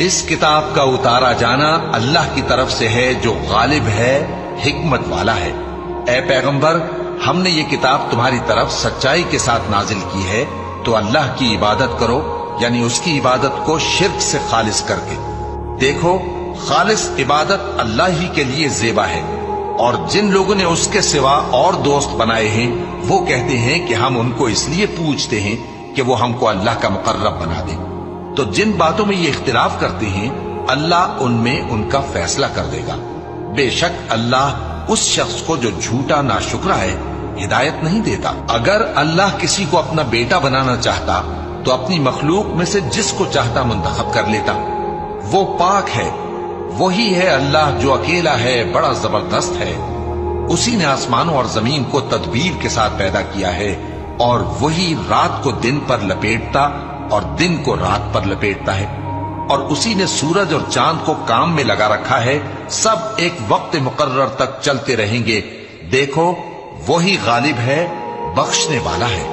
اس کتاب کا اتارا جانا اللہ کی طرف سے ہے جو غالب ہے، حکمت والا ہے۔ اے پیغمبر، ہم نے یہ کتاب تمہاری طرف سچائی کے ساتھ نازل کی ہے، تو اللہ کی عبادت کرو، یعنی اس کی عبادت کو شرک سے خالص کر کے۔ دیکھو، خالص عبادت اللہ ہی کے لیے زیبا ہے، اور جن لوگوں نے اس کے سوا اور دوست بنائے ہیں وہ کہتے ہیں کہ ہم ان کو اس لیے پوجتے ہیں کہ وہ ہم کو اللہ کا مقرب بنا دیں۔ تو جن باتوں میں یہ اختلاف کرتے ہیں اللہ ان میں ان کا فیصلہ کر دے گا۔ بے شک اللہ اس شخص کو جو جھوٹا ناشکرا ہے ہدایت نہیں دیتا۔ اگر اللہ کسی کو اپنا بیٹا بنانا چاہتا تو اپنی مخلوق میں سے جس کو چاہتا منتخب کر لیتا۔ وہ پاک ہے، وہی ہے اللہ جو اکیلا ہے، بڑا زبردست ہے۔ اسی نے آسمانوں اور زمین کو تدبیر کے ساتھ پیدا کیا ہے، اور وہی رات کو دن پر لپیٹتا اور دن کو رات پر لپیٹتا ہے، اور اسی نے سورج اور چاند کو کام میں لگا رکھا ہے، سب ایک وقت مقرر تک چلتے رہیں گے۔ دیکھو، وہی غالب ہے، بخشنے والا ہے۔